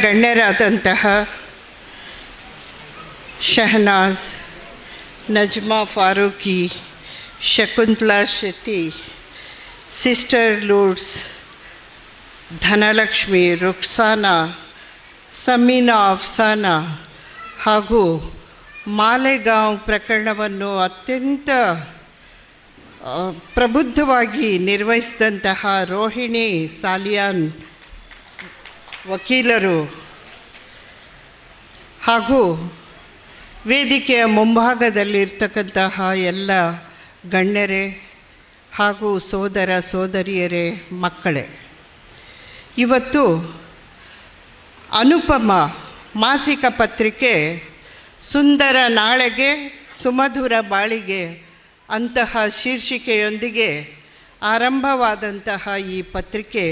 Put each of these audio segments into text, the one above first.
ಗಣ್ಯರಾದಂತಹ Shahnaz, Najma Farooqui, Shakuntala Shetty, sister ಲೂಡ್ಸ್, Dhanalakshmi, Ruksana, Samina ಅಫ್ಸಾನಾ ಹಾಗೂ ಮಾಲೆಗಾಂವ್ ಪ್ರಕರಣವನ್ನು ಅತ್ಯಂತ ಪ್ರಬುದ್ಧವಾಗಿ ನಿರ್ವಹಿಸಿದಂತಹ ರೋಹಿಣಿ ಸಾಲಿಯಾನ್ ವಕೀಲರು ಹಾಗೂ ವೇದಿಕೆಯ ಮುಂಭಾಗದಲ್ಲಿರ್ತಕ್ಕಂತಹ ಎಲ್ಲ ಗಣ್ಯರೇ ಹಾಗೂ ಸೋದರ ಸೋದರಿಯರೇ, ಮಕ್ಕಳೇ, ಇವತ್ತು ಅನುಪಮ ಮಾಸಿಕ ಪತ್ರಿಕೆ ಸುಂದರ ನಾಳೆಗೆ ಸುಮಧುರ ಬಾಳಿಗೆ ಅಂತಹ ಶೀರ್ಷಿಕೆಯೊಂದಿಗೆ ಆರಂಭವಾದಂತಹ ಈ ಪತ್ರಿಕೆ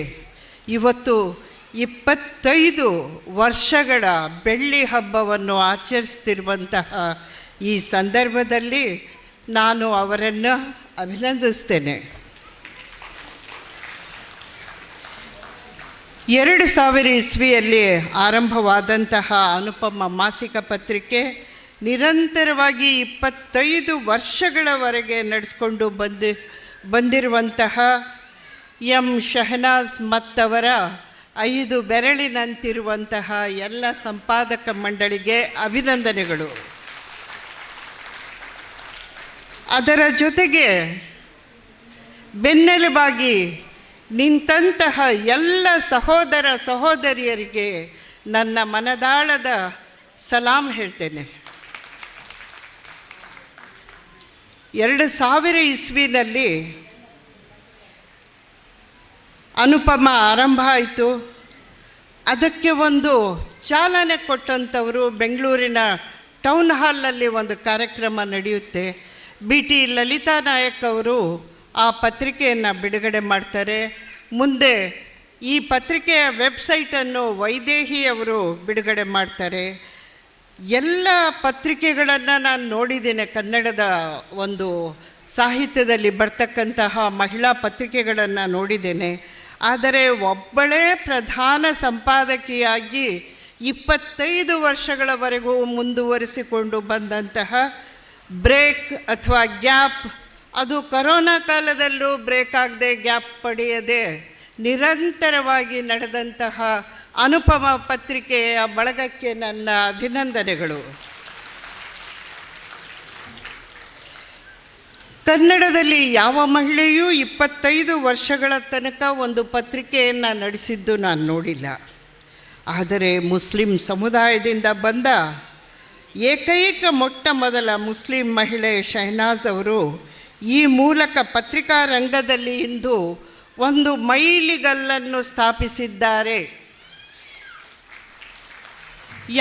ಇವತ್ತು 25 ವರ್ಷಗಳ ಬೆಳ್ಳಿ ಹಬ್ಬವನ್ನು ಆಚರಿಸ್ತಿರುವಂತಹ ಈ ಸಂದರ್ಭದಲ್ಲಿ ನಾನು ಅವರನ್ನು ಅಭಿನಂದಿಸ್ತೇನೆ. 2000 ಇಸ್ವಿಯಲ್ಲಿ ಆರಂಭವಾದಂತಹ ಅನುಪಮ ಮಾಸಿಕ ಪತ್ರಿಕೆ ನಿರಂತರವಾಗಿ 25 ವರ್ಷಗಳವರೆಗೆ ನಡೆಸ್ಕೊಂಡು ಬಂದಿರುವಂತಹ ಎಂ ಶಹನಾಜ್ ಮತ್ತವರ 5 ಬೆರಳಿನಂತಿರುವಂತಹ ಎಲ್ಲ ಸಂಪಾದಕ ಮಂಡಳಿಗೆ ಅಭಿನಂದನೆಗಳು. ಅದರ ಜೊತೆಗೆ ಬೆನ್ನೆಲುಬಾಗಿ ನಿಂತಹ ಎಲ್ಲ ಸಹೋದರ ಸಹೋದರಿಯರಿಗೆ ನನ್ನ ಮನದಾಳದ ಸಲಾಂ ಹೇಳ್ತೇನೆ. 2000 ಇಸ್ವಿನಲ್ಲಿ ಅನುಪಮ ಆರಂಭ ಆಯಿತು. ಅದಕ್ಕೆ ಒಂದು ಚಾಲನೆ ಕೊಟ್ಟಂಥವರು ಬೆಂಗಳೂರಿನ ಟೌನ್ ಹಾಲ್ನಲ್ಲಿ ಒಂದು ಕಾರ್ಯಕ್ರಮ ನಡೆಯುತ್ತೆ. BT ಲಲಿತಾ ನಾಯಕ್ ಅವರು ಆ ಪತ್ರಿಕೆಯನ್ನು ಬಿಡುಗಡೆ ಮಾಡ್ತಾರೆ. ಮುಂದೆ ಈ ಪತ್ರಿಕೆಯ ವೆಬ್ಸೈಟನ್ನು ವೈದೇಹಿಯವರು ಬಿಡುಗಡೆ ಮಾಡ್ತಾರೆ. ಎಲ್ಲ ಪತ್ರಿಕೆಗಳನ್ನು ನಾನು ನೋಡಿದ್ದೇನೆ. ಕನ್ನಡದ ಒಂದು ಸಾಹಿತ್ಯದಲ್ಲಿ ಬರ್ತಕ್ಕಂತಹ ಮಹಿಳಾ ಪತ್ರಿಕೆಗಳನ್ನು ನೋಡಿದ್ದೇನೆ. ಆದರೆ ಒಬ್ಬಳೇ ಪ್ರಧಾನ ಸಂಪಾದಕಿಯಾಗಿ 25 ವರ್ಷಗಳವರೆಗೂ ಮುಂದುವರಿಸಿಕೊಂಡು ಬಂದಂತಹ ಬ್ರೇಕ್ ಅಥವಾ ಗ್ಯಾಪ್, ಅದು ಕೊರೋನಾ ಕಾಲದಲ್ಲೂ ಬ್ರೇಕ್ ಆಗದೆ ಗ್ಯಾಪ್ ಪಡೆಯದೆ ನಿರಂತರವಾಗಿ ನಡೆದಂತಹ ಅನುಪಮ ಪತ್ರಿಕೆಯ ಬಳಗಕ್ಕೆ ನನ್ನ ಅಭಿನಂದನೆಗಳು. ಕನ್ನಡದಲ್ಲಿ ಯಾವ ಮಹಿಳೆಯೂ 25 ವರ್ಷಗಳ ತನಕ ಒಂದು ಪತ್ರಿಕೆಯನ್ನು ನಡೆಸಿದ್ದು ನಾನು ನೋಡಿಲ್ಲ. ಆದರೆ ಮುಸ್ಲಿಂ ಸಮುದಾಯದಿಂದ ಬಂದ ಏಕೈಕ ಮೊಟ್ಟ ಮೊದಲ ಮುಸ್ಲಿಂ ಮಹಿಳೆ ಶಹನಾಜ್ ಅವರು ಈ ಮೂಲಕ ಪತ್ರಿಕಾ ರಂಗದಲ್ಲಿ ಇಂದು ಒಂದು ಮೈಲಿಗಲ್ಲನ್ನು ಸ್ಥಾಪಿಸಿದ್ದಾರೆ.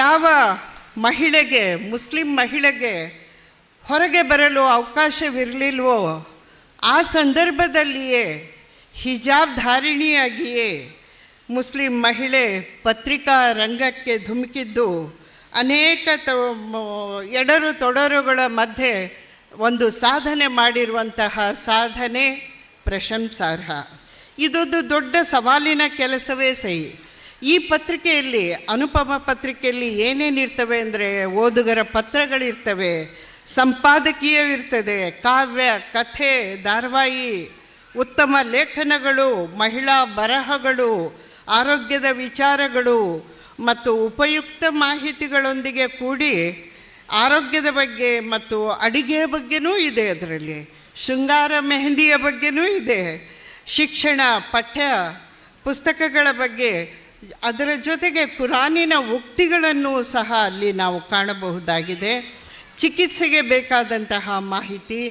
ಯಾವ ಮಹಿಳೆಗೆ, ಮುಸ್ಲಿಂ ಮಹಿಳೆಗೆ ಹೊರಗೆ ಬರಲು ಅವಕಾಶವಿರಲಿಲ್ವೋ ಆ ಸಂದರ್ಭದಲ್ಲಿಯೇ ಹಿಜಾಬ್ ಧಾರಿಣಿಯಾಗಿಯೇ ಮುಸ್ಲಿಂ ಮಹಿಳೆ ಪತ್ರಿಕಾ ರಂಗಕ್ಕೆ ಧುಮುಕಿದ್ದು ಅನೇಕ ಎಡರು ತೊಡರುಗಳ ಮಧ್ಯೆ ಒಂದು ಸಾಧನೆ ಮಾಡಿರುವಂತಹ ಸಾಧನೆ ಪ್ರಶಂಸಾರ್ಹ. ಇದೊಂದು ದೊಡ್ಡ ಸವಾಲಿನ ಕೆಲಸವೇ ಸಹಿ. ಈ ಪತ್ರಿಕೆಯಲ್ಲಿ, ಅನುಪಮ ಪತ್ರಿಕೆಯಲ್ಲಿ ಏನೇನಿರ್ತವೆ ಅಂದರೆ ಓದುಗರ ಪತ್ರಗಳಿರ್ತವೆ, ಸಂಪಾದಕೀಯವಿರ್ತದೆ, ಕಾವ್ಯ, ಕಥೆ, ಧಾರಾವಾಹಿ, ಉತ್ತಮ ಲೇಖನಗಳು, ಮಹಿಳಾ ಬರಹಗಳು, ಆರೋಗ್ಯದ ವಿಚಾರಗಳು ಮತ್ತು ಉಪಯುಕ್ತ ಮಾಹಿತಿಗಳೊಂದಿಗೆ ಕೂಡಿ ಆರೋಗ್ಯದ ಬಗ್ಗೆ ಮತ್ತು ಅಡಿಗೆಯ ಬಗ್ಗೆನೂ ಇದೆ. ಅದರಲ್ಲಿ ಶೃಂಗಾರ ಮೆಹಂದಿಯ ಬಗ್ಗೆನೂ ಇದೆ. ಶಿಕ್ಷಣ, ಪಠ್ಯ ಪುಸ್ತಕಗಳ ಬಗ್ಗೆ, ಅದರ ಜೊತೆಗೆ ಕುರಾನಿನ ಉಕ್ತಿಗಳನ್ನು ಸಹ ಅಲ್ಲಿ ನಾವು ಕಾಣಬಹುದಾಗಿದೆ. ಚಿಕಿತ್ಸೆಗೆ ಬೇಕಾದಂತಹ ಮಾಹಿತಿ,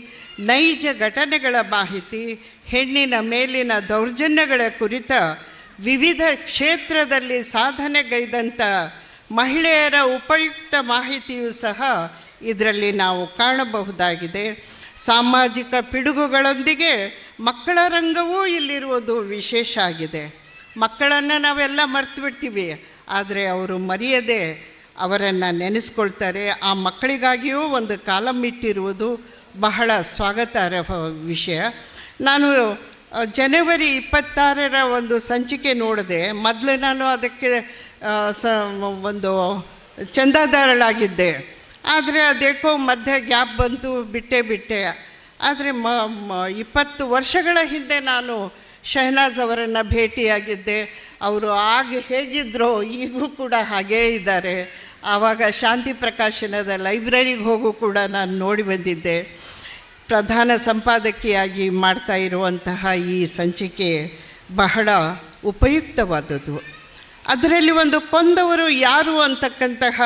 ನೈಜ ಘಟನೆಗಳ ಮಾಹಿತಿ, ಹೆಣ್ಣಿನ ಮೇಲಿನ ದೌರ್ಜನ್ಯಗಳ ಕುರಿತ ವಿವಿಧ ಕ್ಷೇತ್ರದಲ್ಲಿ ಸಾಧನೆಗೈದಂಥ ಮಹಿಳೆಯರ ಉಪಯುಕ್ತ ಮಾಹಿತಿಯೂ ಸಹ ಇದರಲ್ಲಿ ನಾವು ಕಾಣಬಹುದಾಗಿದೆ. ಸಾಮಾಜಿಕ ಪಿಡುಗುಗಳೊಂದಿಗೆ ಮಕ್ಕಳ ರಂಗವೂ ಇಲ್ಲಿರುವುದು ವಿಶೇಷ ಆಗಿದೆ. ಮಕ್ಕಳನ್ನು ನಾವೆಲ್ಲ ಮರ್ತು ಬಿಡ್ತೀವಿ, ಆದರೆ ಅವರು ಮರೆಯದೆ ಅವರನ್ನು ನೆನೆಸ್ಕೊಳ್ತಾರೆ. ಆ ಮಕ್ಕಳಿಗಾಗಿಯೂ ಒಂದು ಕಾಲಮ್ ಇಟ್ಟಿರುವುದು ಬಹಳ ಸ್ವಾಗತಾರ್ಹ ವಿಷಯ. ನಾನು ಜನವರಿ 26ರ ಒಂದು ಸಂಚಿಕೆ ನೋಡಿದೆ. ಮೊದಲು ನಾನು ಅದಕ್ಕೆ ಸ ಒಂದು ಚಂದಾದಾರಳಾಗಿದ್ದೆ. ಆದರೆ ಅದೇಕೋ ಮಧ್ಯೆ ಗ್ಯಾಪ್ ಬಂತು, ಬಿಟ್ಟೆ. ಆದರೆ 20 ವರ್ಷಗಳ ಹಿಂದೆ ನಾನು ಶಹನಾಜ್ ಅವರನ್ನು ಭೇಟಿಯಾಗಿದ್ದೆ. ಅವರು ಆಗ ಹೇಗಿದ್ದರೋ ಈಗೂ ಕೂಡ ಹಾಗೇ ಇದ್ದಾರೆ. ಆವಾಗ ಶಾಂತಿ ಪ್ರಕಾಶನದ ಲೈಬ್ರರಿಗೆ ಹೋಗೂ ಕೂಡ ನಾನು ನೋಡಿ ಬಂದಿದ್ದೆ. ಪ್ರಧಾನ ಸಂಪಾದಕಿಯಾಗಿ ಮಾಡ್ತಾ ಇರುವಂತಹ ಈ ಸಂಚಿಕೆ ಬಹಳ ಉಪಯುಕ್ತವಾದದ್ದು. ಅದರಲ್ಲಿ ಒಂದು ಕೊಂದವರು ಯಾರು ಅಂತಕ್ಕಂತಹ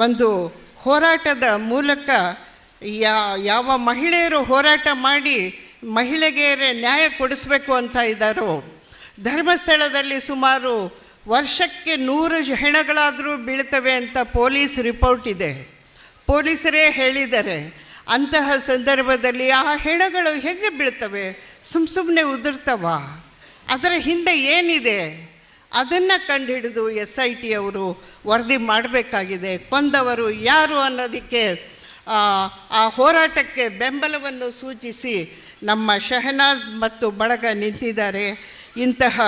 ಒಂದು ಹೋರಾಟದ ಮೂಲಕ ಯಾವ ಮಹಿಳೆಯರು ಹೋರಾಟ ಮಾಡಿ ಮಹಿಳೆಗೆ ನ್ಯಾಯ ಕೊಡಿಸ್ಬೇಕು ಅಂತ ಇದ್ದಾರೋ, ಧರ್ಮಸ್ಥಳದಲ್ಲಿ ಸುಮಾರು ವರ್ಷಕ್ಕೆ 100 ಹೆಣಗಳಾದರೂ ಬೀಳ್ತವೆ ಅಂತ ಪೊಲೀಸ್ ರಿಪೋರ್ಟ್ ಇದೆ, ಪೊಲೀಸರೇ ಹೇಳಿದ್ದಾರೆ. ಅಂತಹ ಸಂದರ್ಭದಲ್ಲಿ ಆ ಹೆಣಗಳು ಹೇಗೆ ಬೀಳ್ತವೆ? ಸುಮ್ಮನೆ ಉದುರ್ತವ? ಅದರ ಹಿಂದೆ ಏನಿದೆ? ಅದನ್ನು ಕಂಡುಹಿಡಿದು SIT ಅವರು ವರದಿ ಮಾಡಬೇಕಾಗಿದೆ. ಕೊಂದವರು ಯಾರು ಅನ್ನೋದಕ್ಕೆ, ಆ ಹೋರಾಟಕ್ಕೆ ಬೆಂಬಲವನ್ನು ಸೂಚಿಸಿ ನಮ್ಮ ಶಹನಾಜ್ ಮತ್ತು ಬಳಗ ನಿಂತಿದ್ದಾರೆ. ಇಂತಹ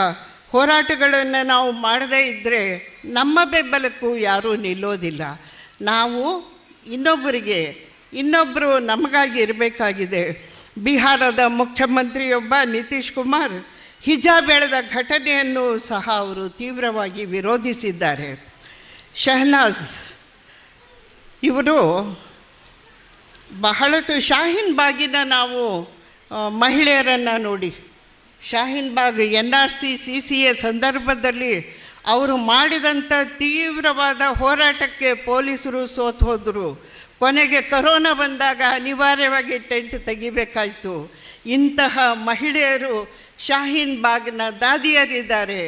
ಹೋರಾಟಗಳನ್ನು ನಾವು ಮಾಡದೇ ಇದ್ದರೆ ನಮ್ಮ ಬೆಂಬಲಕ್ಕೂ ಯಾರೂ ನಿಲ್ಲೋದಿಲ್ಲ. ನಾವು ಇನ್ನೊಬ್ಬರು ನಮಗಾಗಿ ಇರಬೇಕಾಗಿದೆ. ಬಿಹಾರದ ಮುಖ್ಯಮಂತ್ರಿಯೊಬ್ಬ ನಿತೀಶ್ ಕುಮಾರ್ ಹಿಜಾಬ್ ಎಳೆದ ಘಟನೆಯನ್ನು ಸಹ ಅವರು ತೀವ್ರವಾಗಿ ವಿರೋಧಿಸಿದ್ದಾರೆ. ಶಹನಾಜ್ ಇವರು ಬಹಳಷ್ಟು ಶಾಹೀನ್ ಬಾಗಿನ ನಾವು ಮಹಿಳೆಯರನ್ನು ನೋಡಿ, ಶಾಹೀನ್ ಬಾಗ್ NRC CCA ಸಂದರ್ಭದಲ್ಲಿ ಅವರು ಮಾಡಿದಂಥ ತೀವ್ರವಾದ ಹೋರಾಟಕ್ಕೆ ಪೊಲೀಸರು ಸೋತು ಹೋದರು. ಕೊನೆಗೆ ಕರೋನಾ ಬಂದಾಗ ಅನಿವಾರ್ಯವಾಗಿ ಟೆಂಟ್ ತೆಗಿಬೇಕಾಯಿತು. ಇಂತಹ ಮಹಿಳೆಯರು ಶಾಹೀನ್ ಬಾಗ್ನ ದಾದಿಯರಿದ್ದಾರೆ.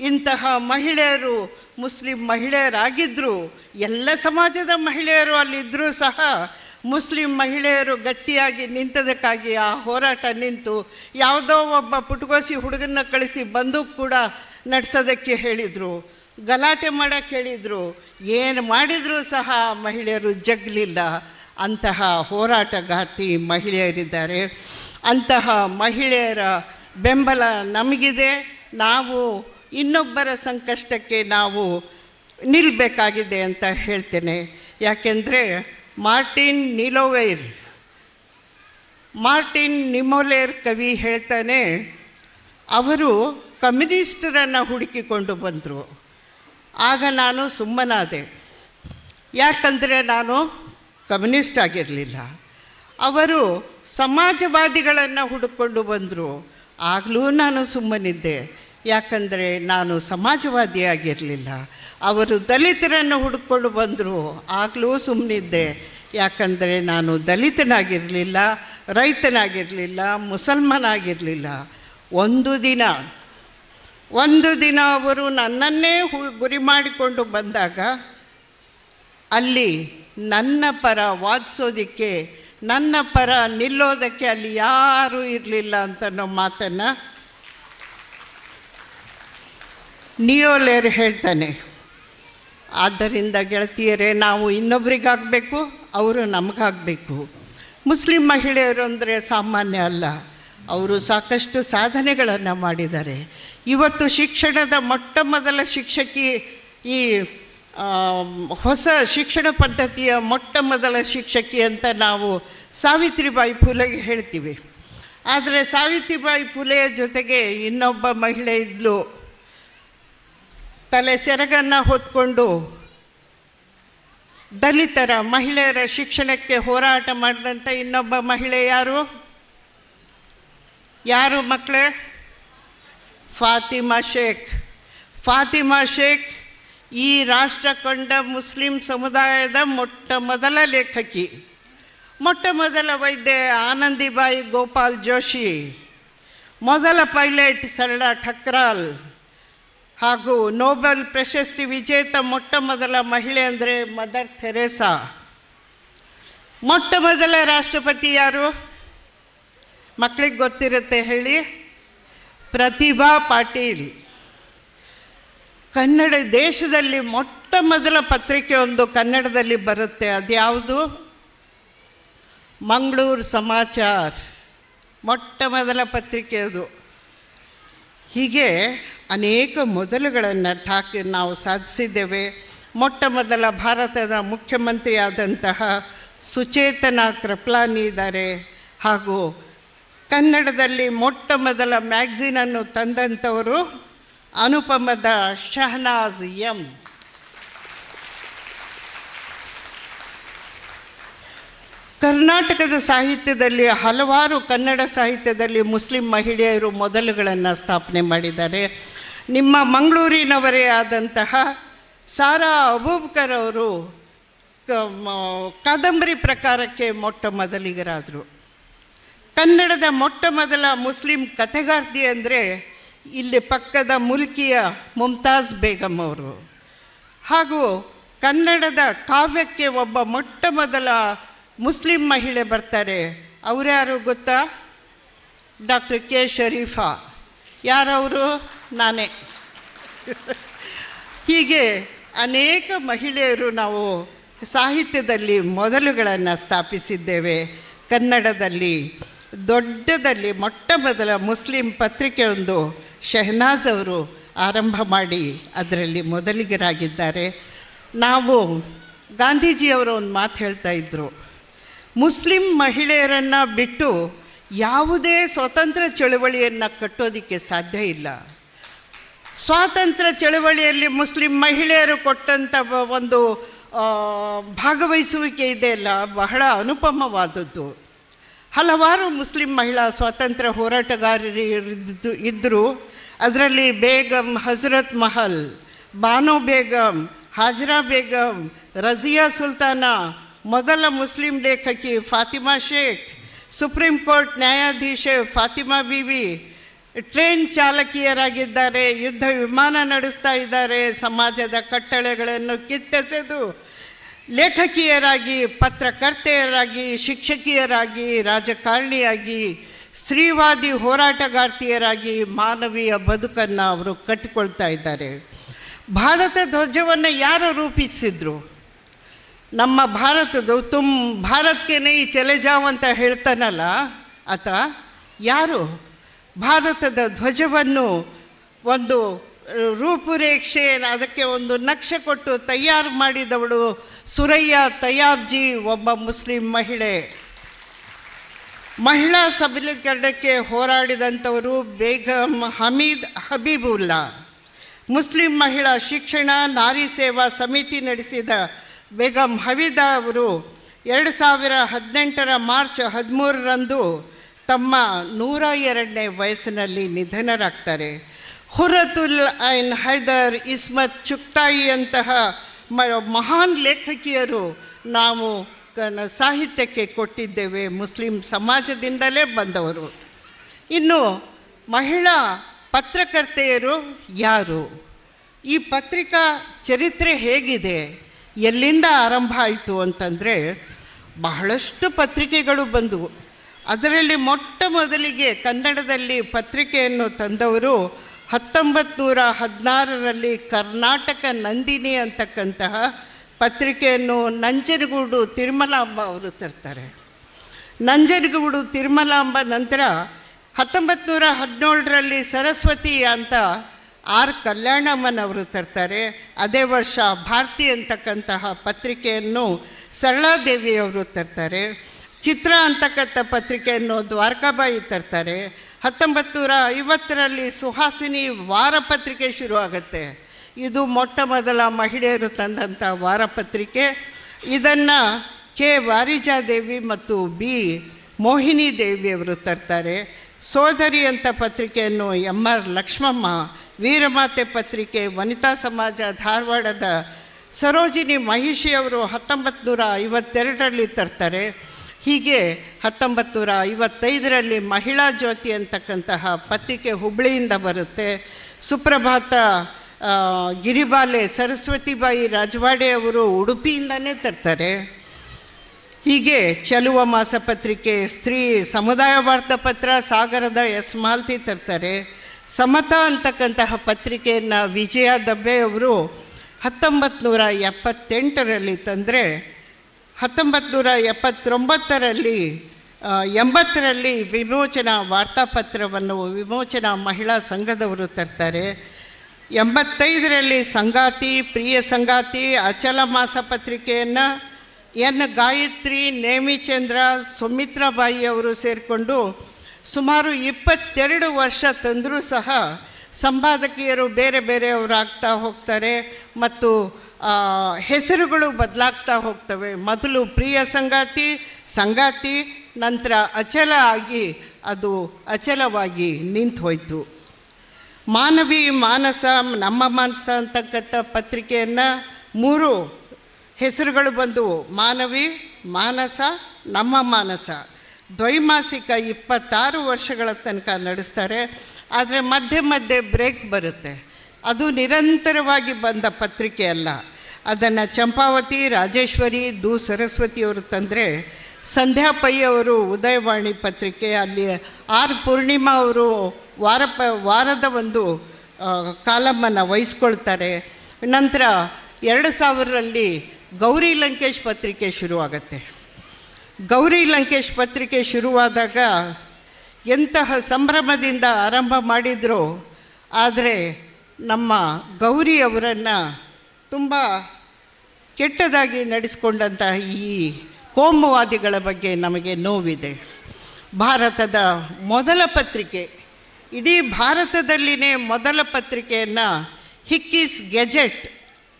ಇಂತಹ ಮಹಿಳೆಯರು ಮುಸ್ಲಿಂ ಮಹಿಳೆಯರಾಗಿದ್ದರು. ಎಲ್ಲ ಸಮಾಜದ ಮಹಿಳೆಯರು ಅಲ್ಲಿದ್ದರೂ ಸಹ ಮುಸ್ಲಿಂ ಮಹಿಳೆಯರು ಗಟ್ಟಿಯಾಗಿ ನಿಂತದಕ್ಕಾಗಿ ಆ ಹೋರಾಟ ನಿಂತು ಯಾವುದೋ ಒಬ್ಬ ಪುಟ್ಗೋಸಿ ಹುಡುಗನ್ನ ಕಳಿಸಿ ಬಂದೂಕು ಕೂಡ ನಡೆಸೋದಕ್ಕೆ ಹೇಳಿದರು, ಗಲಾಟೆ ಮಾಡೋಕ್ಕೆ ಹೇಳಿದರು. ಏನು ಮಾಡಿದರೂ ಸಹ ಮಹಿಳೆಯರು ಜಗ್ಲಿಲ್ಲ. ಅಂತಹ ಹೋರಾಟಗಾರ್ತಿ ಮಹಿಳೆಯರಿದ್ದಾರೆ. ಅಂತಹ ಮಹಿಳೆಯರ ಬೆಂಬಲ ನಮಗಿದೆ. ನಾವು ಇನ್ನೊಬ್ಬರ ಸಂಕಷ್ಟಕ್ಕೆ ನಾವು ನಿಲ್ಲಬೇಕಾಗಿದೆ ಅಂತ ಹೇಳ್ತೇನೆ. ಯಾಕೆಂದರೆ ಮಾರ್ಟಿನ್ ನಿಮೋಲೇರ್ ಕವಿ ಹೇಳ್ತಾನೆ, ಅವರು ಕಮ್ಯುನಿಸ್ಟರನ್ನು ಹುಡುಕಿಕೊಂಡು ಬಂದರು. ಆಗ ನಾನು ಸುಮ್ಮನಾದೆ. ಯಾಕಂದರೆ ನಾನು ಕಮ್ಯುನಿಸ್ಟ್ ಆಗಿರಲಿಲ್ಲ. ಅವರು ಸಮಾಜವಾದಿಗಳನ್ನು ಹುಡುಕೊಂಡು ಬಂದರು. ಆಗಲೂ ನಾನು ಸುಮ್ಮನಿದ್ದೆ. ಯಾಕಂದರೆ ನಾನು ಸಮಾಜವಾದಿಯಾಗಿರಲಿಲ್ಲ. ಅವರು ದಲಿತರನ್ನು ಹುಡುಕೊಂಡು ಬಂದರು. ಆಗಲೂ ಸುಮ್ಮನಿದ್ದೆ. ಯಾಕಂದರೆ ನಾನು ದಲಿತನಾಗಿರಲಿಲ್ಲ, ರೈತನಾಗಿರಲಿಲ್ಲ, ಮುಸಲ್ಮಾನಾಗಿರಲಿಲ್ಲ. ಒಂದು ದಿನ ಅವರು ನನ್ನನ್ನೇ ಗುರಿ ಮಾಡಿಕೊಂಡು ಬಂದಾಗ ಅಲ್ಲಿ ನನ್ನ ಪರ ವಾದಿಸೋದಕ್ಕೆ, ನನ್ನ ಪರ ನಿಲ್ಲೋದಕ್ಕೆ ಅಲ್ಲಿ ಯಾರೂ ಇರಲಿಲ್ಲ ಅಂತನೋ ಮಾತನ್ನು ನಿಯೋಲೇರ್ ಹೇಳ್ತಾನೆ. ಆದ್ದರಿಂದ ಗೆಳತಿಯರೇ, ನಾವು ಇನ್ನೊಬ್ರಿಗಾಗಬೇಕು, ಅವರು ನಮಗಾಗಬೇಕು. ಮುಸ್ಲಿಂ ಮಹಿಳೆಯರು ಅಂದರೆ ಸಾಮಾನ್ಯ ಅಲ್ಲ. ಅವರು ಸಾಕಷ್ಟು ಸಾಧನೆಗಳನ್ನು ಮಾಡಿದ್ದಾರೆ. ಇವತ್ತು ಶಿಕ್ಷಣದ ಮೊಟ್ಟ ಶಿಕ್ಷಕಿ, ಈ ಹೊಸ ಶಿಕ್ಷಣ ಪದ್ಧತಿಯ ಮೊಟ್ಟ ಶಿಕ್ಷಕಿ ಅಂತ ನಾವು ಸಾವಿತ್ರಿಬಾಯಿ ಫುಲೆಗೆ ಹೇಳ್ತೀವಿ. ಆದರೆ ಸಾವಿತ್ರಿಬಾಯಿ ಫುಲೆಯ ಜೊತೆಗೆ ಇನ್ನೊಬ್ಬ ಮಹಿಳೆ ಇದ್ಲು, ತಲೆ ಸೆರಗನ್ನು ಹೊತ್ಕೊಂಡು ದಲಿತರ ಮಹಿಳೆಯರ ಶಿಕ್ಷಣಕ್ಕೆ ಹೋರಾಟ ಮಾಡಿದಂಥ ಇನ್ನೊಬ್ಬ ಮಹಿಳೆ ಯಾರು ಮಕ್ಕಳೇ? ಫಾತಿಮಾ ಶೇಖ್ ಈ ರಾಷ್ಟ್ರ ಕಂಡ ಮುಸ್ಲಿಂ ಸಮುದಾಯದ ಮೊಟ್ಟ ಲೇಖಕಿ, ಮೊಟ್ಟ ವೈದ್ಯ ಆನಂದಿಬಾಯಿ ಗೋಪಾಲ್ ಜೋಶಿ, ಮೊದಲ ಪೈಲಟ್ ಸರಳಾ ಠಕ್ರಾಲ್, ಹಾಗೂ ನೊಬೆಲ್ ಪ್ರಶಸ್ತಿ ವಿಜೇತ ಮೊಟ್ಟ ಮಹಿಳೆ ಅಂದರೆ ಮದರ್ ಥೆರೇಸಾ. ಮೊಟ್ಟ ರಾಷ್ಟ್ರಪತಿ ಯಾರು? ಮಕ್ಕಳಿಗೆ ಗೊತ್ತಿರುತ್ತೆ ಹೇಳಿ. ಪ್ರತಿಭಾ ಪಾಟೀಲ್. ಕನ್ನಡ ದೇಶದಲ್ಲಿ ಮೊಟ್ಟ ಪತ್ರಿಕೆ ಒಂದು ಕನ್ನಡದಲ್ಲಿ ಬರುತ್ತೆ. ಅದ್ಯಾವುದು? ಮಂಗಳೂರು ಸಮಾಚಾರ. ಮೊಟ್ಟ ಪತ್ರಿಕೆ ಅದು. ಹೀಗೆ ಅನೇಕ ಮೊದಲುಗಳನ್ನು ನಾವು ಸಾಧಿಸಿದ್ದೇವೆ. ಮೊಟ್ಟ ಮೊದಲ ಭಾರತದ ಮುಖ್ಯಮಂತ್ರಿಯಾದಂತಹ ಸುಚೇತನಾ ಕೃಪಲಾನಿ ಇದ್ದಾರೆ. ಹಾಗೂ ಕನ್ನಡದಲ್ಲಿ ಮೊಟ್ಟ ಮೊದಲ ಮ್ಯಾಗ್ಝಿನನ್ನು ತಂದಂಥವರು ಅನುಪಮದ ಶಹನಾಜ್ ಎಂ. ಕರ್ನಾಟಕದ ಸಾಹಿತ್ಯದಲ್ಲಿ ಹಲವಾರು ಕನ್ನಡ ಸಾಹಿತ್ಯದಲ್ಲಿ ಮುಸ್ಲಿಂ ಮಹಿಳೆಯರು ಮೊದಲುಗಳನ್ನು ಸ್ಥಾಪನೆ ಮಾಡಿದ್ದಾರೆ. ನಿಮ್ಮ ಮಂಗಳೂರಿನವರೇ ಆದಂತಹ ಸಾರಾ ಅಬೂಬಕರ್ ಅವರು ಕಾದಂಬರಿ ಪ್ರಕಾರಕ್ಕೆ ಮೊಟ್ಟ ಮೊದಲಿಗರಾದರು. ಕನ್ನಡದ ಮೊಟ್ಟ ಮೊದಲ ಮುಸ್ಲಿಂ ಕಥೆಗಾರ್ತಿ ಅಂದರೆ ಇಲ್ಲಿ ಪಕ್ಕದ ಮುಲ್ಕಿಯ ಮುಮ್ತಾಜ್ ಬೇಗಂ ಅವರು. ಹಾಗೂ ಕನ್ನಡದ ಕಾವ್ಯಕ್ಕೆ ಒಬ್ಬ ಮೊಟ್ಟ ಮೊದಲ ಮುಸ್ಲಿಂ ಮಹಿಳೆ ಬರ್ತಾರೆ. ಅವರ್ಯಾರು ಗೊತ್ತಾ? Doctor K Sharifa. ಯಾರವರು? ನಾನೇ. ಹೀಗೆ ಅನೇಕ ಮಹಿಳೆಯರು ನಾವು ಸಾಹಿತ್ಯದಲ್ಲಿ ಮೊದಲುಗಳನ್ನು ಸ್ಥಾಪಿಸಿದ್ದೇವೆ. ಕನ್ನಡದಲ್ಲಿ ದೊಡ್ಡದಲ್ಲಿ ಮೊಟ್ಟ ಮೊದಲ ಮುಸ್ಲಿಂ ಪತ್ರಿಕೆಯೊಂದು ಶಹನಾಜ್ ಅವರು ಆರಂಭ ಮಾಡಿ ಅದರಲ್ಲಿ ಮೊದಲಿಗರಾಗಿದ್ದಾರೆ. ನಾವು ಗಾಂಧೀಜಿಯವರು ಒಂದು ಮಾತು ಹೇಳ್ತಾ ಇದ್ದರು, ಮುಸ್ಲಿಂ ಮಹಿಳೆಯರನ್ನು ಬಿಟ್ಟು ಯಾವುದೇ ಸ್ವತಂತ್ರ ಚಳವಳಿಯನ್ನು ಕಟ್ಟೋದಕ್ಕೆ ಸಾಧ್ಯ ಇಲ್ಲ. ಸ್ವಾತಂತ್ರ್ಯ ಚಳವಳಿಯಲ್ಲಿ ಮುಸ್ಲಿಂ ಮಹಿಳೆಯರು ಕೊಟ್ಟಂಥ ಒಂದು ಭಾಗವಹಿಸುವಿಕೆ ಇದೆಯಲ್ಲ, ಬಹಳ ಅನುಪಮವಾದದ್ದು. ಹಲವಾರು ಮುಸ್ಲಿಂ ಮಹಿಳಾ ಸ್ವಾತಂತ್ರ್ಯ ಹೋರಾಟಗಾರರು ಇದ್ದರು. ಅದರಲ್ಲಿ ಬೇಗಂ ಹಜರತ್ ಮಹಲ್, ಬಾನೋ ಬೇಗಂ, ಹಾಜರಾ ಬೇಗಂ, ರಜಿಯಾ ಸುಲ್ತಾನ, ಮೊದಲ ಮುಸ್ಲಿಂ ಲೇಖಕಿ ಫಾತಿಮಾ ಶೇಖ್, ಸುಪ್ರೀಂ ಕೋರ್ಟ್ ನ್ಯಾಯಾಧೀಶೆ ಫಾತಿಮಾ ಬೀವಿ, ಟ್ರೈನ್ ಚಾಲಕಿಯರಾಗಿದ್ದಾರೆ, ಯುದ್ಧ ವಿಮಾನ ನಡೆಸ್ತಾ ಇದ್ದಾರೆ, ಸಮಾಜದ ಕಟ್ಟಳೆಗಳನ್ನು ಕಿತ್ತೆಸೆದು ಲೇಖಕಿಯರಾಗಿ, ಪತ್ರಕರ್ತೆಯರಾಗಿ, ಶಿಕ್ಷಕಿಯರಾಗಿ, ರಾಜಕಾರಣಿಯಾಗಿ, ಸ್ತ್ರೀವಾದಿ ಹೋರಾಟಗಾರ್ತಿಯರಾಗಿ ಮಾನವೀಯ ಬದುಕನ್ನು ಅವರು ಕಟ್ಟಿಕೊಳ್ತಾ ಇದ್ದಾರೆ. ಭಾರತ ಧ್ವಜವನ್ನು ಯಾರು ರೂಪಿಸಿದ್ರು? ನಮ್ಮ ಭಾರತದ ಭಾರತಕ್ಕೆ ನೈ ಚಲೆ ಜಾವ್ ಅಂತ ಹೇಳ್ತಾನಲ್ಲ ಆತ ಯಾರು? ಭಾರತದ ಧ್ವಜವನ್ನು ಒಂದು ರೂಪುರೇಷೆ, ಅದಕ್ಕೆ ಒಂದು ನಕ್ಷೆ ಕೊಟ್ಟು ತಯಾರು ಮಾಡಿದವಳು ಸುರಯ್ಯ ತಯ್ಯಾಬ್ಜಿ, ಒಬ್ಬ ಮುಸ್ಲಿಂ ಮಹಿಳೆ. ಮಹಿಳಾ ಸಬಲೀಕರಣಕ್ಕೆ ಹೋರಾಡಿದಂಥವರು ಬೇಗಂ ಹಬೀಬುಲ್ಲಾ. ಮುಸ್ಲಿಂ ಮಹಿಳಾ ಶಿಕ್ಷಣ ನಾರಿ ಸೇವಾ ಸಮಿತಿ ನಡೆಸಿದ ಬೇಗಂ ಹವೀದಾ ಅವರು 2018 ಮಾರ್ಚ್ 13ರಂದು ತಮ್ಮ 102ನೇ ವಯಸ್ಸಿನಲ್ಲಿ ನಿಧನರಾಗ್ತಾರೆ. ಹುರ್ರತುಲ್ ಐನ್ ಹೈದರ್, ಇಸ್ಮತ್ ಚುಕ್ತಾಯಿ ಅಂತಹ ಮಹಾನ್ ಲೇಖಕಿಯರು ನಾವು ಸಾಹಿತ್ಯಕ್ಕೆ ಕೊಟ್ಟಿದ್ದೇವೆ. ಮುಸ್ಲಿಂ ಸಮಾಜದಿಂದಲೇ ಬಂದವರು. ಇನ್ನು ಮಹಿಳಾ ಪತ್ರಕರ್ತೆಯರು ಯಾರು? ಈ ಪತ್ರಿಕಾ ಚರಿತ್ರೆ ಹೇಗಿದೆ, ಎಲ್ಲಿಂದ ಆರಂಭ ಆಯಿತು ಅಂತಂದರೆ, ಬಹಳಷ್ಟು ಪತ್ರಿಕೆಗಳು ಬಂದವು. ಅದರಲ್ಲಿ ಮೊಟ್ಟ ಮೊದಲಿಗೆ ಕನ್ನಡದಲ್ಲಿ ಪತ್ರಿಕೆಯನ್ನು ತಂದವರು 1916ರಲ್ಲಿ ಕರ್ನಾಟಕ ನಂದಿನಿ ಅಂತಕ್ಕಂತಹ ಪತ್ರಿಕೆಯನ್ನು ನಂಜನಗೂಡು ತಿರುಮಲಾಂಬ ಅವರು ತರ್ತಾರೆ. ನಂಜನಗೂಡು ತಿರುಮಲಾಂಬ ನಂತರ 1917ರಲ್ಲಿ ಸರಸ್ವತಿ ಅಂತ ಆರ್ ಕಲ್ಯಾಣಮ್ಮನ್ ಅವರು ತರ್ತಾರೆ. ಅದೇ ವರ್ಷ ಭಾರತಿ ಅಂತಕ್ಕಂತಹ ಪತ್ರಿಕೆಯನ್ನು ಸರಳಾದೇವಿಯವರು ತರ್ತಾರೆ. ಚಿತ್ರ ಅಂತಕ್ಕಂಥ ಪತ್ರಿಕೆಯನ್ನು ದ್ವಾರಕಾಬಾಯಿ ತರ್ತಾರೆ. 1950ರಲ್ಲಿ ಸುಹಾಸಿನಿ ವಾರಪತ್ರಿಕೆ ಶುರುವಾಗುತ್ತೆ. ಇದು ಮೊಟ್ಟ ಮೊದಲ ಮಹಿಳೆಯರು ತಂದಂಥ ವಾರಪತ್ರಿಕೆ. ಇದನ್ನು ಕೆ ವಾರಿಜಾದೇವಿ ಮತ್ತು ಬಿ ಮೋಹಿನಿ ದೇವಿಯವರು ತರ್ತಾರೆ. ಸೋದರಿ ಅಂತ ಪತ್ರಿಕೆಯನ್ನು ಎಂ.ಆರ್. ಲಕ್ಷ್ಮಮ್ಮ, ವೀರಮಾತೆ ಪತ್ರಿಕೆ ವನಿತಾ ಸಮಾಜ ಧಾರವಾಡದ ಸರೋಜಿನಿ ಮಹಿಷಿಯವರು 1952ರಲ್ಲಿ ತರ್ತಾರೆ. ಹೀಗೆ 1955ರಲ್ಲಿ ಮಹಿಳಾ ಜ್ಯೋತಿ ಅಂತಕ್ಕಂತಹ ಪತ್ರಿಕೆ ಹುಬ್ಬಳ್ಳಿಯಿಂದ ಬರುತ್ತೆ. ಸುಪ್ರಭಾತ ಗಿರಿಬಾಲೆ ಸರಸ್ವತಿಬಾಯಿ ರಾಜವಾಡೆಯವರು ಉಡುಪಿಯಿಂದನೇ ತರ್ತಾರೆ. ಹೀಗೆ ಚಲುವ ಮಾಸಪತ್ರಿಕೆ, ಸ್ತ್ರೀ ಸಮುದಾಯ ವಾರ್ತಾಪತ್ರ ಸಾಗರದ ಎಸ್ ಮಾಲ್ತಿ ತರ್ತಾರೆ. ಸಮತಾ ಅಂತಕ್ಕಂತಹ ಪತ್ರಿಕೆಯನ್ನು ವಿಜಯ ದಬ್ಬೆಯವರು 1978ರಲ್ಲಿ ತಂದರೆ 1979ರಲ್ಲಿ 80ರಲ್ಲಿ ವಿಮೋಚನಾ ವಾರ್ತಾಪತ್ರವನ್ನು ವಿಮೋಚನಾ ಮಹಿಳಾ ಸಂಘದವರು ತರ್ತಾರೆ. 85ರಲ್ಲಿ ಸಂಗಾತಿ, ಪ್ರಿಯ ಸಂಗಾತಿ, ಅಚಲ ಮಾಸ ಪತ್ರಿಕೆಯನ್ನು ಎನ್ ಗಾಯತ್ರಿ, ನೇಮಿಚಂದ್ರ, ಸುಮಿತ್ರಾಬಾಯಿ ಅವರು ಸೇರಿಕೊಂಡು ಸುಮಾರು 22 ವರ್ಷ ತಂದರೂ ಸಹ ಸಂಪಾದಕಿಯರು ಬೇರೆ ಬೇರೆಯವರಾಗ್ತಾ ಹೋಗ್ತಾರೆ ಮತ್ತು ಹೆಸರುಗಳು ಬದಲಾಗ್ತಾ ಹೋಗ್ತವೆ. ಮೊದಲು ಪ್ರಿಯ ಸಂಗಾತಿ, ಸಂಗಾತಿ, ನಂತರ ಅಚಲ ಆಗಿ ಅದು ಅಚಲವಾಗಿ ನಿಂತು ಹೋಯಿತು. ಮಾನವಿ, ಮಾನಸ, ನಮ್ಮ ಮಾನಸ ಅಂತಕ್ಕಂಥ ಪತ್ರಿಕೆಯನ್ನು 3 ಹೆಸರುಗಳು ಬಂದವು. ಮಾನವಿ, ಮಾನಸ, ನಮ್ಮ ಮಾನಸ. ದ್ವೈಮಾಸಿಕ 26 ವರ್ಷಗಳ ತನಕ ನಡೆಸ್ತಾರೆ. ಆದರೆ ಮಧ್ಯೆ ಮಧ್ಯೆ ಬ್ರೇಕ್ ಬರುತ್ತೆ. ಅದು ನಿರಂತರವಾಗಿ ಬಂದ ಪತ್ರಿಕೆ ಅಲ್ಲ. ಅದನ್ನು ಚಂಪಾವತಿ, ರಾಜೇಶ್ವರಿ, ದು ಸರಸ್ವತಿಯವರು ತಂದರೆ, ಸಂಧ್ಯಾ ಪೈ ಅವರು ಉದಯವಾಣಿ ಪತ್ರಿಕೆ, ಅಲ್ಲಿ ಆರ್ ಪೂರ್ಣಿಮಾ ಅವರು ವಾರದ ಒಂದು ಕಾಲಮನ್ನು ವಹಿಸ್ಕೊಳ್ತಾರೆ. ನಂತರ 2000ರಲ್ಲಿ ಗೌರಿ ಲಂಕೇಶ್ ಪತ್ರಿಕೆ ಶುರುವಾಗತ್ತೆ. ಗೌರಿ ಲಂಕೇಶ್ ಪತ್ರಿಕೆ ಶುರುವಾದಾಗ ಎಂತಹ ಸಂಭ್ರಮದಿಂದ ಆರಂಭ ಮಾಡಿದ್ರು. ಆದರೆ ನಮ್ಮ ಗೌರಿ ಅವರನ್ನು ತುಂಬ ಕೆಟ್ಟದಾಗಿ ನಡೆಸ್ಕೊಂಡಂತಹ ಈ ಕೋಮುವಾದಿಗಳ ಬಗ್ಗೆ ನಮಗೆ ನೋವಿದೆ. ಭಾರತದ ಮೊದಲ ಪತ್ರಿಕೆ, ಇಡೀ ಭಾರತದಲ್ಲಿನೇ ಮೊದಲ ಪತ್ರಿಕೆಯನ್ನು ಹಿಕ್ಕೀಸ್ ಗೆಜೆಟ್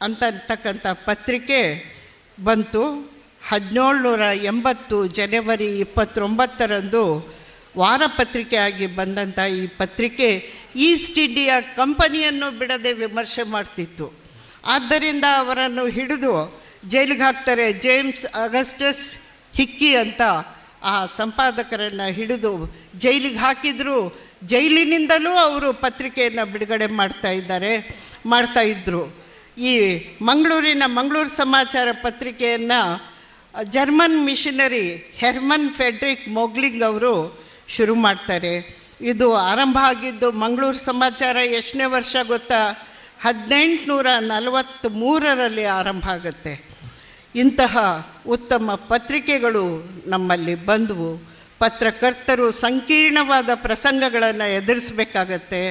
ಅಂತಕ್ಕಂಥ ಪತ್ರಿಕೆ ಬಂತು. 1780 ಜನವರಿ 29ರಂದು ವಾರಪತ್ರಿಕೆಯಾಗಿ ಬಂದಂಥ ಈ ಪತ್ರಿಕೆ ಈಸ್ಟ್ ಇಂಡಿಯಾ ಕಂಪನಿಯನ್ನು ಬಿಡದೆ ವಿಮರ್ಶೆ ಮಾಡ್ತಿತ್ತು. ಆದ್ದರಿಂದ ಅವರನ್ನು ಹಿಡಿದು ಜೈಲಿಗೆ ಹಾಕ್ತಾರೆ. ಜೇಮ್ಸ್ ಅಗಸ್ಟಸ್ ಹಿಕ್ಕಿ ಅಂತ ಆ ಸಂಪಾದಕರನ್ನು ಹಿಡಿದು ಜೈಲಿಗೆ ಹಾಕಿದ್ರು. ಜೈಲಿನಿಂದಲೂ ಅವರು ಪತ್ರಿಕೆಯನ್ನು ಬಿಡುಗಡೆ ಮಾಡ್ತಾಯಿದ್ರು. ಈ ಮಂಗಳೂರು ಸಮಾಚಾರ ಪತ್ರಿಕೆಯನ್ನು German missionary Hermann Frederick Mögling ಅವರು ಶುರು ಮಾಡ್ತಾರೆ. ಇದು ಆರಂಭ ಆಗಿದ್ದು ಮಂಗಳೂರು ಸಮಾಚಾರ ಎಷ್ಟನೇ ವರ್ಷ ಗೊತ್ತಾ? 1843ರಲ್ಲಿ ಆರಂಭ ಆಗುತ್ತೆ. ಇಂತಹ ಉತ್ತಮ ಪತ್ರಿಕೆಗಳು ನಮ್ಮಲ್ಲಿ ಬಂದವು. ಪತ್ರಕರ್ತರು ಸಂಕೀರ್ಣವಾದ ಪ್ರಸಂಗಗಳನ್ನು ಎದುರಿಸಬೇಕಾಗತ್ತೆ.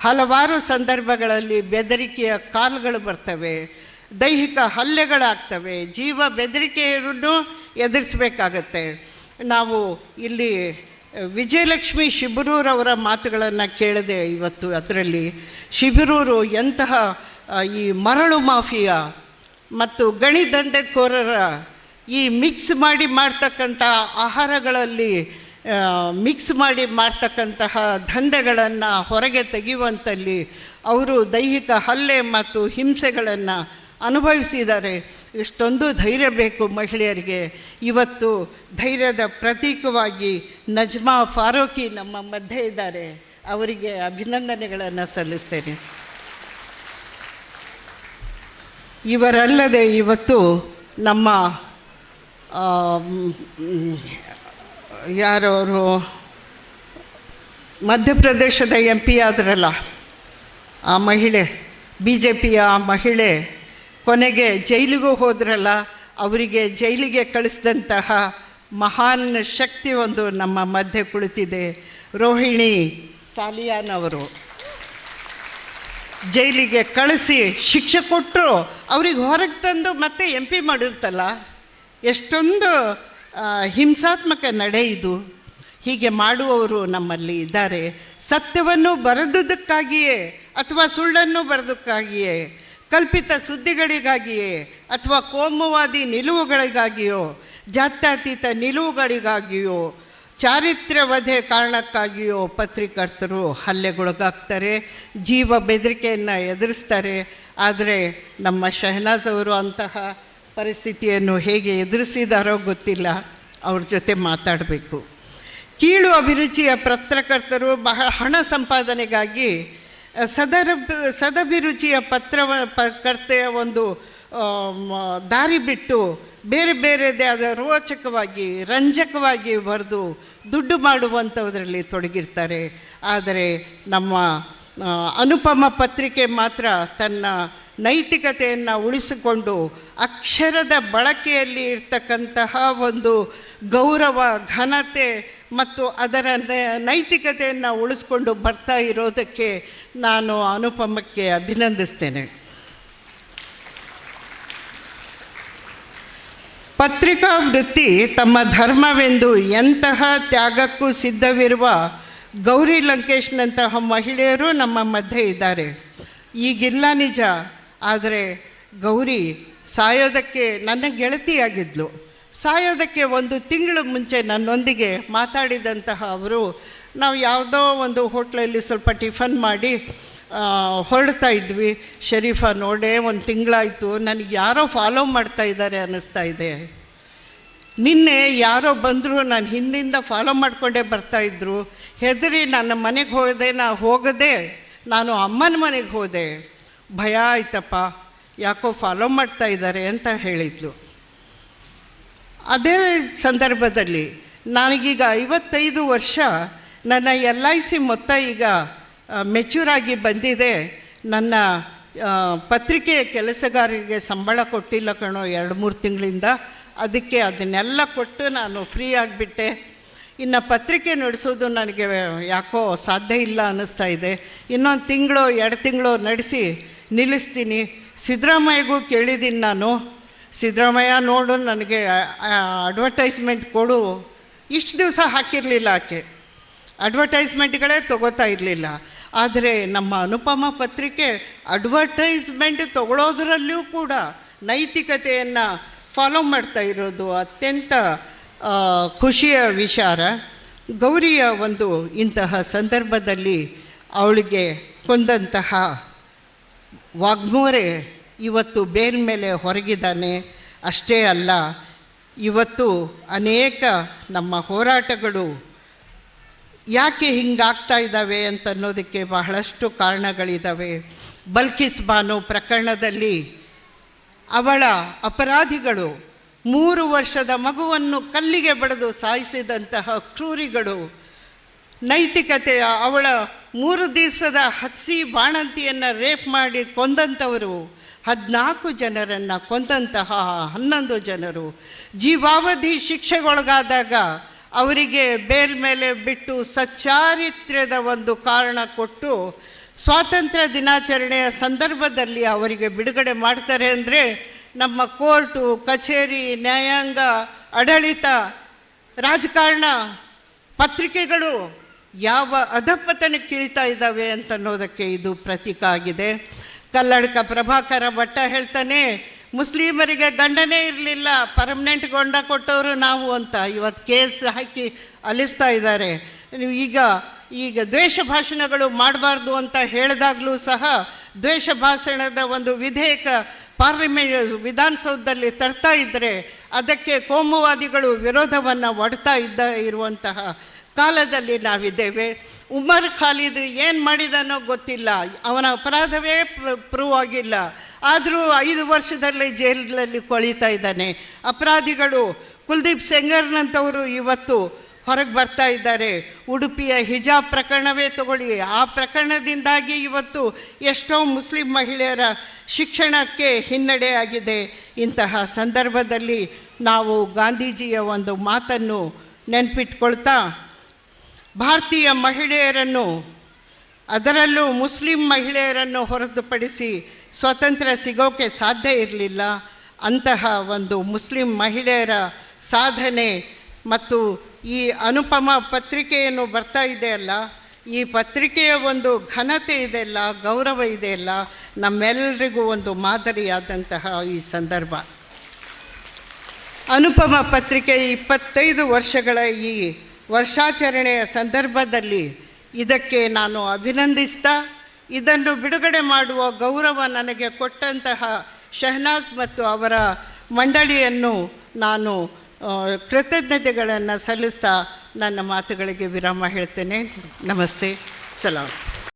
ಹಲವಾರು ಸಂದರ್ಭಗಳಲ್ಲಿ ಬೆದರಿಕೆಯ ಕಾಲ್ಗಳು ಬರ್ತವೆ, ದೈಹಿಕ ಹಲ್ಲೆಗಳಾಗ್ತವೆ, ಜೀವ ಬೆದರಿಕೆಯನ್ನು ಎದುರಿಸಬೇಕಾಗತ್ತೆ. ನಾವು ಇಲ್ಲಿ ವಿಜಯಲಕ್ಷ್ಮಿ ಶಿಬಿರೂರವರ ಮಾತುಗಳನ್ನು ಕೇಳಿದೆ ಇವತ್ತು. ಅದರಲ್ಲಿ ಶಿಬಿರೂರು ಎಂತಹ ಈ ಮರಳು ಮಾಫಿಯಾ ಮತ್ತು ಗಣಿ ದಂಧೆಕೋರರ ಈ ಮಿಕ್ಸ್ ಮಾಡಿ ಮಾಡ್ತಕ್ಕಂಥ ಆಹಾರಗಳಲ್ಲಿ ಮಿಕ್ಸ್ ಮಾಡಿ ಮಾಡ್ತಕ್ಕಂತಹ ದಂಧೆಗಳನ್ನು ಹೊರಗೆ ತೆಗೆಯುವಂಥಲ್ಲಿ ಅವರು ದೈಹಿಕ ಹಲ್ಲೆ ಮತ್ತು ಹಿಂಸೆಗಳನ್ನು ಅನುಭವಿಸಿದ್ದಾರೆ. ಇಷ್ಟೊಂದು ಧೈರ್ಯ ಬೇಕು ಮಹಿಳೆಯರಿಗೆ. ಇವತ್ತು ಧೈರ್ಯದ ಪ್ರತೀಕವಾಗಿ ನಜ್ಮಾ ಫಾರೂಕಿ ನಮ್ಮ ಮಧ್ಯೆ ಇದ್ದಾರೆ. ಅವರಿಗೆ ಅಭಿನಂದನೆಗಳನ್ನು ಸಲ್ಲಿಸ್ತೇನೆ. ಇವರಲ್ಲದೆ ಇವತ್ತು ನಮ್ಮ ಯಾರವರು ಮಧ್ಯಪ್ರದೇಶದ MP ಆದ್ರಲ್ಲ ಆ ಮಹಿಳೆ, BJPಯ ಮಹಿಳೆ ಕೊನೆಗೆ ಜೈಲಿಗೂ ಹೋದ್ರಲ್ಲ, ಅವರಿಗೆ ಜೈಲಿಗೆ ಕಳಿಸಿದಂತಹ ಮಹಾನ್ ಶಕ್ತಿ ಒಂದು ನಮ್ಮ ಮಧ್ಯೆ ಕುಳಿತಿದೆ. ರೋಹಿಣಿ ಸಾಲಿಯಾನ್ ಅವರು ಜೈಲಿಗೆ ಕಳಿಸಿ ಶಿಕ್ಷೆ ಕೊಟ್ಟರು, ಅವ್ರಿಗೆ ಹೊರಗೆ ತಂದು ಮತ್ತೆ MP ಮಾಡಿರುತ್ತಲ್ಲ, ಎಷ್ಟೊಂದು ಹಿಂಸಾತ್ಮಕ ನಡೆ ಇದು. ಹೀಗೆ ಮಾಡುವವರು ನಮ್ಮಲ್ಲಿ ಇದ್ದಾರೆ. ಸತ್ಯವನ್ನು ಬರೆದುದಕ್ಕಾಗಿಯೇ ಅಥವಾ ಸುಳ್ಳನ್ನು ಬರೆದಕ್ಕಾಗಿಯೇ, ಕಲ್ಪಿತ ಸುದ್ದಿಗಳಿಗಾಗಿಯೇ ಅಥವಾ ಕೋಮುವಾದಿ ನಿಲುವುಗಳಿಗಾಗಿಯೋ, ಜಾತ್ಯತೀತ ನಿಲುವುಗಳಿಗಾಗಿಯೋ, ಚಾರಿತ್ರ್ಯವಧೆ ಕಾರಣಕ್ಕಾಗಿಯೋ ಪತ್ರಿಕರ್ತರು ಹಲ್ಲೆಗೊಳಗಾಗ್ತಾರೆ, ಜೀವ ಬೆದರಿಕೆಯನ್ನು ಎದುರಿಸ್ತಾರೆ. ಆದರೆ ನಮ್ಮ ಶಹನಾಜ್ ಅವರು ಅಂತಹ ಪರಿಸ್ಥಿತಿಯನ್ನು ಹೇಗೆ ಎದುರಿಸಿದಾರೋ ಗೊತ್ತಿಲ್ಲ. ಅವ್ರ ಜೊತೆ ಮಾತಾಡಬೇಕು. ಕೀಳು ಅಭಿರುಚಿಯ ಪತ್ರಕರ್ತರು ಬಹಳ ಹಣ ಸಂಪಾದನೆಗಾಗಿ ಸದಭಿರುಚಿಯ ಕರ್ತೆಯ ಒಂದು ದಾರಿ ಬಿಟ್ಟು ಬೇರೆ ಬೇರೆದೇ ಆದ ರೋಚಕವಾಗಿ ರಂಜಕವಾಗಿ ಬರೆದು ದುಡ್ಡು ಮಾಡುವಂಥದ್ರಲ್ಲಿ ತೊಡಗಿರ್ತಾರೆ. ಆದರೆ ನಮ್ಮ ಅನುಪಮ ಪತ್ರಿಕೆ ಮಾತ್ರ ತನ್ನ ನೈತಿಕತೆಯನ್ನು ಉಳಿಸಿಕೊಂಡು ಅಕ್ಷರದ ಬಳಕೆಯಲ್ಲಿ ಇರ್ತಕ್ಕಂತಹ ಒಂದು ಗೌರವ, ಘನತೆ ಮತ್ತು ಅದರ ನೈತಿಕತೆಯನ್ನು ಉಳಿಸ್ಕೊಂಡು ಬರ್ತಾ ಇರೋದಕ್ಕೆ ನಾನು ಅನುಪಮಕ್ಕೆ ಅಭಿನಂದಿಸ್ತೇನೆ. ಪತ್ರಿಕಾ ವೃತ್ತಿ ತಮ್ಮ ಧರ್ಮವೆಂದು ಎಂತಹ ತ್ಯಾಗಕ್ಕೂ ಸಿದ್ಧವಿರುವ ಗೌರಿ ಲಂಕೇಶ್ನಂತಹ ಮಹಿಳೆಯರು ನಮ್ಮ ಮಧ್ಯೆ ಇದ್ದಾರೆ. ಈಗಿಲ್ಲ ನಿಜ, ಆದರೆ ಗೌರಿ ಸಾಯೋದಕ್ಕೆ ನನ್ನ ಗೆಳತಿಯಾಗಿದ್ಲು. ಸಾಯೋದಕ್ಕೆ 1 ತಿಂಗಳು ಮುಂಚೆ ನನ್ನೊಂದಿಗೆ ಮಾತಾಡಿದಂತಹ ಅವರು, ನಾವು ಯಾವುದೋ ಒಂದು ಹೋಟ್ಲಲ್ಲಿ ಸ್ವಲ್ಪ ಟಿಫನ್ ಮಾಡಿ ಹೊರಡ್ತಾ ಇದ್ವಿ. ಶರೀಫಾ ನೋಡೇ 1 ತಿಂಗಳಾಯಿತು, ನನಗೆ ಯಾರೋ ಫಾಲೋ ಮಾಡ್ತಾ ಇದ್ದಾರೆ ಅನ್ನಿಸ್ತಾ ಇದೆ. ನಿನ್ನೆ ಯಾರೋ ಬಂದರು, ನಾನು ಹಿಂದಿಂದ ಫಾಲೋ ಮಾಡಿಕೊಂಡೇ ಬರ್ತಾಯಿದ್ರು. ಹೆದರಿ ನನ್ನ ಮನೆಗೆ ಹೋಗದೆ ನಾನು ಅಮ್ಮನ ಮನೆಗೆ ಹೋದೆ. ಭಯ ಆಯ್ತಪ್ಪ, ಯಾಕೋ ಫಾಲೋ ಮಾಡ್ತಾ ಇದ್ದಾರೆ ಅಂತ ಹೇಳಿದ್ಲು. ಅದೇ ಸಂದರ್ಭದಲ್ಲಿ ನನಗೀಗ 55 ವರ್ಷ, ನನ್ನ LIC ಮೊತ್ತ ಈಗ ಮೆಚ್ಯೂರಾಗಿ ಬಂದಿದೆ. ನನ್ನ ಪತ್ರಿಕೆಯ ಕೆಲಸಗಾರರಿಗೆ ಸಂಬಳ ಕೊಟ್ಟಿಲ್ಲ ಕಣೋ 2-3 ತಿಂಗಳಿಂದ. ಅದಕ್ಕೆ ಅದನ್ನೆಲ್ಲ ಕೊಟ್ಟು ನಾನು ಫ್ರೀ ಆಗಿಬಿಟ್ಟೆ. ಇನ್ನು ಪತ್ರಿಕೆ ನಡೆಸೋದು ನನಗೆ ಯಾಕೋ ಸಾಧ್ಯ ಇಲ್ಲ ಅನ್ನಿಸ್ತಾ ಇದೆ. ಇನ್ನೊಂದು ತಿಂಗಳು 2 ತಿಂಗಳು ನಡೆಸಿ ನಿಲ್ಲಿಸ್ತೀನಿ. ಸಿದ್ದರಾಮಯ್ಯಗೂ ಕೇಳಿದ್ದೀನಿ ನಾನು, ಸಿದ್ದರಾಮಯ್ಯ ನೋಡು ನನಗೆ ಅಡ್ವರ್ಟೈಸ್ಮೆಂಟ್ ಕೊಡು. ಇಷ್ಟು ದಿವಸ ಹಾಕಿರಲಿಲ್ಲ ಆಕೆ, ಅಡ್ವರ್ಟೈಸ್ಮೆಂಟ್ಗಳೇ ತೊಗೋತಾ ಇರಲಿಲ್ಲ. ಆದರೆ ನಮ್ಮ ಅನುಪಮ ಪತ್ರಿಕೆ ಅಡ್ವರ್ಟೈಸ್ಮೆಂಟ್ ತೊಗೊಳೋದ್ರಲ್ಲೂ ಕೂಡ ನೈತಿಕತೆಯನ್ನು ಫಾಲೋ ಮಾಡ್ತಾ ಇರೋದು ಅತ್ಯಂತ ಖುಷಿಯ ವಿಚಾರ. ಗೌರಿಯ ಒಂದು ಇಂತಹ ಸಂದರ್ಭದಲ್ಲಿ ಅವಳಿಗೆ ಕೊಂದಂತಹ ವಾಗ್ಮೋರೆ ಇವತ್ತು ಬೇಲ್ ಮೇಲೆ ಹೊರಗಿದ್ದಾನೆ. ಅಷ್ಟೇ ಅಲ್ಲ, ಇವತ್ತು ಅನೇಕ ನಮ್ಮ ಹೋರಾಟಗಳು ಯಾಕೆ ಹಿಂಗಾಗ್ತಾ ಇದ್ದಾವೆ ಅಂತ ಅನ್ನೋದಕ್ಕೆ ಬಹಳಷ್ಟು ಕಾರಣಗಳಿದ್ದಾವೆ. ಬಲ್ಕಿಸ್ ಬಾನು ಪ್ರಕರಣದಲ್ಲಿ ಅವಳ ಅಪರಾಧಿಗಳು 3 ವರ್ಷದ ಮಗುವನ್ನು ಕಲ್ಲಿಗೆ ಬಡಿದು ಸಾಯಿಸಿದಂತಹ ಕ್ರೂರಿಗಳು, ನೈತಿಕತೆಯ ಅವಳ 3 ದಿವಸದ ಹಸಿ ಬಾಣಂತಿಯನ್ನು ರೇಪ್ ಮಾಡಿ ಕೊಂದಂಥವರು, 14 ಜನರನ್ನು ಕೊಂದಂತಹ 11 ಜನರು ಜೀವಾವಧಿ ಶಿಕ್ಷೆಗೊಳಗಾದಾಗ ಅವರಿಗೆ ಬೇಲ್ ಮೇಲೆ ಬಿಟ್ಟು ಸಚ್ಚಾರಿತ್ರ್ಯದ ಒಂದು ಕಾರಣ ಕೊಟ್ಟು ಸ್ವಾತಂತ್ರ್ಯ ದಿನಾಚರಣೆಯ ಸಂದರ್ಭದಲ್ಲಿ ಅವರಿಗೆ ಬಿಡುಗಡೆ ಮಾಡ್ತಾರೆ ಅಂದರೆ ನಮ್ಮ ಕೋರ್ಟು, ಕಚೇರಿ, ನ್ಯಾಯಾಂಗ, ಆಡಳಿತ, ರಾಜಕಾರಣ, ಪತ್ರಿಕೆಗಳು ಯಾವ ಅಧಪತನಕ್ಕೆ ಇಳಿತಾ ಇದ್ದಾವೆ ಅಂತನ್ನೋದಕ್ಕೆ ಇದು ಪ್ರತೀಕ ಆಗಿದೆ. ಕಲ್ಲಡ್ಕ ಪ್ರಭಾಕರ ಭಟ್ಟ ಹೇಳ್ತಾನೆ, ಮುಸ್ಲಿಮರಿಗೆ ಗಂಡನೇ ಇರಲಿಲ್ಲ, ಪರ್ಮನೆಂಟ್ ಗಂಡ ಕೊಟ್ಟವರು ನಾವು ಅಂತ. ಇವತ್ತು ಕೇಸ್ ಹಾಕಿ ಅಲಿಸ್ತಾ ಇದ್ದಾರೆ. ಈಗ ದ್ವೇಷ ಭಾಷಣಗಳು ಮಾಡಬಾರ್ದು ಅಂತ ಹೇಳಿದಾಗಲೂ ಸಹ ದ್ವೇಷ ಭಾಷಣದ ಒಂದು ವಿಧೇಯಕ ವಿಧಾನಸೌಧದಲ್ಲಿ ತರ್ತಾ ಇದ್ದರೆ ಅದಕ್ಕೆ ಕೋಮುವಾದಿಗಳು ವಿರೋಧವನ್ನು ಒಡ್ತಾ ಇರುವಂತಹ ಕಾಲದಲ್ಲಿ ನಾವಿದ್ದೇವೆ. ಉಮರ್ ಖಾಲಿದ್ ಏನು ಮಾಡಿದಾನೋ ಗೊತ್ತಿಲ್ಲ, ಅವನ ಅಪರಾಧವೇ ಪ್ರೂವ್ ಆಗಿಲ್ಲ, ಆದರೂ 5 ವರ್ಷದಲ್ಲೇ ಜೈಲಿನಲ್ಲಿ ಕೊಳಿತಾ ಇದ್ದಾನೆ. ಅಪರಾಧಿಗಳು ಕುಲ್ದೀಪ್ ಸೆಂಗರ್ನಂಥವರು ಇವತ್ತು ಹೊರಗೆ ಬರ್ತಾ ಇದ್ದಾರೆ. ಉಡುಪಿಯ ಹಿಜಾಬ್ ಪ್ರಕರಣವೇ ತಗೊಳ್ಳಿ, ಆ ಪ್ರಕರಣದಿಂದಾಗಿ ಇವತ್ತು ಎಷ್ಟೋ ಮುಸ್ಲಿಂ ಮಹಿಳೆಯರ ಶಿಕ್ಷಣಕ್ಕೆ ಹಿನ್ನಡೆ ಆಗಿದೆ. ಇಂತಹ ಸಂದರ್ಭದಲ್ಲಿ ನಾವು ಗಾಂಧೀಜಿಯ ಒಂದು ಮಾತನ್ನು ನೆನಪಿಟ್ಕೊಳ್ತಾ, ಭಾರತೀಯ ಮಹಿಳೆಯರನ್ನು, ಅದರಲ್ಲೂ ಮುಸ್ಲಿಂ ಮಹಿಳೆಯರನ್ನು ಹೊರತುಪಡಿಸಿ ಸ್ವಾತಂತ್ರ್ಯ ಸಿಗೋಕ್ಕೆ ಸಾಧ್ಯ ಇರಲಿಲ್ಲ. ಅಂತಹ ಒಂದು ಮುಸ್ಲಿಂ ಮಹಿಳೆಯರ ಸಾಧನೆ ಮತ್ತು ಈ ಅನುಪಮ ಪತ್ರಿಕೆಯನ್ನು ಬರ್ತಾ ಇದೆಯಲ್ಲ, ಈ ಪತ್ರಿಕೆಯ ಒಂದು ಘನತೆ ಇದೆಯಲ್ಲ, ಗೌರವ ಇದೆಯಲ್ಲ, ನಮ್ಮೆಲ್ಲರಿಗೂ ಒಂದು ಮಾದರಿಯಾದಂತಹ ಈ ಸಂದರ್ಭ. ಅನುಪಮ ಪತ್ರಿಕೆ 25 ವರ್ಷಗಳ ಈ ವರ್ಷಾಚರಣೆಯ ಸಂದರ್ಭದಲ್ಲಿ ಇದಕ್ಕೆ ನಾನು ಅಭಿನಂದಿಸ್ತಾ, ಇದನ್ನು ಬಿಡುಗಡೆ ಮಾಡುವ ಗೌರವ ನನಗೆ ಕೊಟ್ಟಂತಹ ಶಹನಾಜ್ ಮತ್ತು ಅವರ ಮಂಡಳಿಯನ್ನು ನಾನು ಕೃತಜ್ಞತೆಗಳನ್ನು ಸಲ್ಲಿಸ್ತಾ ನನ್ನ ಮಾತುಗಳಿಗೆ ವಿರಾಮ ಹೇಳ್ತೇನೆ. ನಮಸ್ತೆ, ಸಲಾಂ.